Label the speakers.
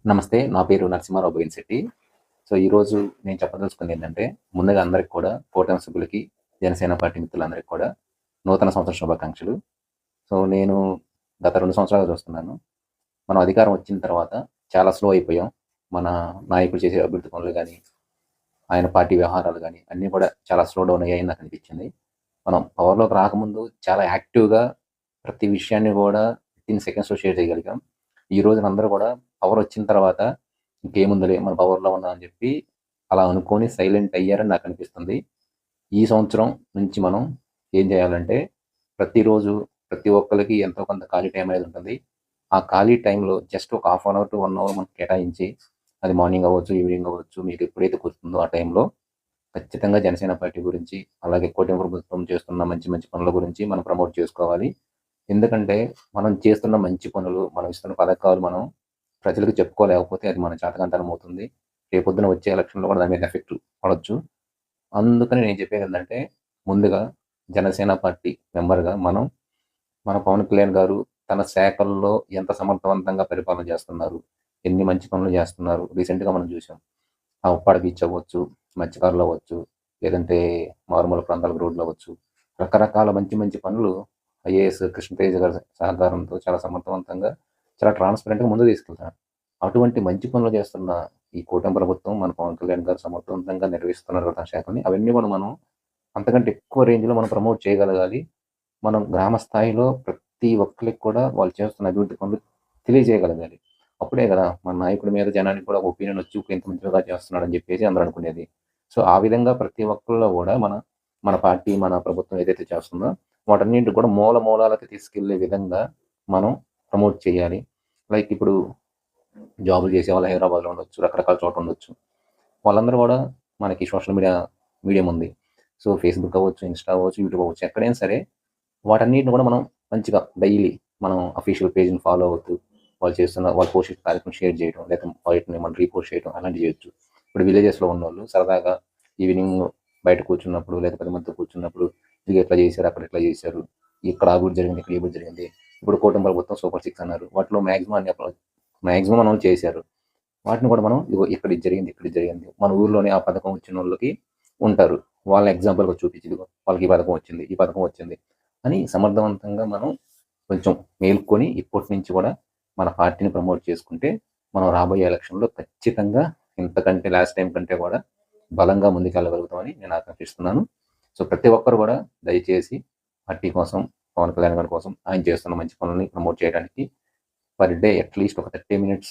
Speaker 1: నమస్తే. నా పేరు నరసింహారావు బోయినశెట్టి. సో, ఈరోజు నేను చెప్పదలుచుకుంది ఏంటంటే, ముందుగా అందరికి కూడా కూటమి సభ్యులకి, జనసేన పార్టీ మిత్రులందరికీ కూడా నూతన సంవత్సర శుభాకాంక్షలు. సో, నేను గత 2 సంవత్సరాలుగా చూస్తున్నాను. మనం అధికారం వచ్చిన తర్వాత చాలా స్లో అయిపోయాం. మన నాయకుడు చేసే అభివృద్ధి పనులు గాని, ఆయన పార్టీ వ్యవహారాలు గాని అన్నీ కూడా చాలా స్లో డౌన్ అయ్యాయని నాకనిపించింది. మనం పవర్‌లోకి రాకముందు చాలా యాక్టివ్‌గా ప్రతి విషయాన్ని గూడా వితిన్ సెకండ్స్‌లో షేర్ చేయగలిగాం. ఈ రోజున అందరూ గూడా పవరొచ్చిన తర్వాత ఇంకేముందిలే మన పవర్‌లో ఉన్నాం అని జెప్పి అలా అనుకోని సైలెంట్ అయ్యారని నాకనిపిస్తుంది. ఈ సంవత్సరం నుంచి మనం ఏం జేయాలంటే ప్రతిరోజు ప్రతి ఒక్కళ్ళకి ఎంతో కొంత ఖాళీ టైం అనేది ఉంటుంది. ఆ ఖాళీ టైంలో జస్ట్ ఒక half an hour to 1 hour మనకు కేటాయించి అది మార్నింగ్ అవ్వచ్చు, ఈవినింగ్ అవ్వచ్చు మీకు ఎప్పుడైతే కుదురుతుందో ఆ టైంలో ఖచ్చితంగా జనసేన పార్టీ గురించి, అలాగే కూటమి ప్రభుత్వం చేస్తున్న మంచి మంచి పనుల గురించి మనం ప్రమోట్ చేసుకోవాలి. ఎందుకంటే, మనం చేస్తున్న మంచి పనులు, మనం ఇస్తున్న పథకాలు మనం ప్రజలకు చెప్పుకోలేకపోతే అది మన చేతకంతనం అవుతుంది. రేపొద్దున వచ్చే ఎలక్షన్‌లో కూడా దాని మీద ఎఫెక్ట్ పడొచ్చు. అందుకని నేను చెప్పేదేంటంటే, ముందుగా జనసేన పార్టీ మెంబర్‌గా మనం, మన పవన్ కళ్యాణ్ గారు తన శాఖల్లో ఎంత సమర్థవంతంగా పరిపాలన చేస్తున్నారు, ఎన్ని మంచి పనులు చేస్తున్నారు. రీసెంట్‌గా మనం చూసాం. ఆ ఉప్పాడ బీచ్ అవ్వచ్చు, మత్స్యకారులు అవ్వచ్చు, లేదంటే మారుమూల ప్రాంతాలకు రోడ్లు అవ్వచ్చు. రకరకాల మంచి మంచి పనులు ఐఏఎస్ కృష్ణతేజ గారి సహకారంతో చాలా సమర్థవంతంగా, చాలా ట్రాన్స్‌పరెంట్‌గా ముందుకు తీసుకెళ్తున్నారు. అటువంటి మంచి పనులు చేస్తున్న ఈ కూటమి ప్రభుత్వం, మన పవన్ కళ్యాణ్ గారు సమర్థవంతంగా నిర్వహిస్తున్నారు తన శాఖల్ని. అవన్నీ కూడా మనం అంతకంటే ఎక్కువ రేంజ్‌లో మనం ప్రమోట్ చేయగలగాలి. మనం గ్రామ స్థాయిలో ప్రతి ఒక్కళ్ళకి కూడా వాళ్ళు చేస్తున్న అభివృద్ధి పనులు తెలియజేయగలగాలి. అప్పుడే గదా! మన నాయకుడి మీద జనానికి కూడా ఒక ఒపీనియన్ వచ్చి ఇంత మంచిగా చేస్తున్నాడని జెప్పేసి అందరూ అనుకునేది. సో, ఆ విధంగా ప్రతి ఒక్కళ్ళలో గూడా మన పార్టీ, మన ప్రభుత్వం ఏదైతే చేస్తుందో వాటన్నిటిని కూడా మూలాలకి తీసుకెళ్ళే విధంగా మనం ప్రమోట్ చేయాలి. లైక్ ఇప్పుడు జాబులు చేసేవాళ్ళు హైదరాబాద్‌లో ఉండొచ్చు, రకరకాల చోట్ల ఉండొచ్చు. వాళ్ళందరూ గూడా మనకి సోషల్ మీడియం ఉంది. సో, ఫేస్‌బుక్ అవ్వచ్చు, ఇన్‌స్టా అవ్వచ్చు, యూట్యూబ్ అవ్వచ్చు ఎక్కడైనా సరే వాటన్నిటిని కూడా మనం మంచిగా డైలీ మనం అఫీషియల్ పేజ్‌ని ఫాలో అవుతూ, వాళ్ళు పోస్ట్ చేసిన కార్యక్రమం షేర్ చేయడం, లేకపోతే వాటిని మనం రీపోస్ట్ చేయడం అలాంటివి చేయొచ్చు. ఇప్పుడు విలేజెస్‌లో ఉన్నోళ్ళు సరదాగా ఈవినింగ్ బయట కూర్చున్నప్పుడు, లేదా 10 మందితో కూర్చున్నప్పుడు, ఇది ఎట్లా చేశారు, అక్కడ ఎట్లా చేశారు, ఇక్కడ ఆ గుడి జరిగింది, ఇక్కడ ఈ గుడి జరిగింది. ఇప్పుడు కూటమి ప్రభుత్వం సూపర్ సిక్స్ అన్నారు. వాటిలో మాక్సిమం మనోళ్ళు చేశారు. వాటిని కూడా మనం ఇదిగో ఇక్కడ ఇది జరిగింది, ఇక్కడ ఇది జరిగింది. మన ఊర్లోనే ఆ పథకం వచ్చినోళ్ళకి ఉంటారు. వాళ్ళని ఎగ్జాంపుల్‌గా చూపించి ఇదిగో వాళ్ళకి ఈ పథకం వచ్చింది, ఈ పథకం వచ్చింది అని సమర్థవంతంగా మనం కొంచెం మేలుకొని ఇప్పటి నుంచి కూడా మన పార్టీని ప్రమోట్ చేసుకుంటే, మనం రాబోయే ఎలక్షన్‌లో ఖచ్చితంగా ఇంతకంటే లాస్ట్ టైమ్ కంటే కూడా బలంగా ముందుకెళ్ళగలుగుతామని నేను ఆకాంక్షిస్తున్నాను. సో, ప్రతి ఒక్కరు కూడా దయచేసి పార్టీ కోసం, పవన్ కళ్యాణ్ గారి కోసం ఆయన చేస్తున్న మంచి పనుల్ని ప్రమోట్ చేయడానికి పర్ డే అట్‌లీస్ట్ ఒక 30 మినిట్స్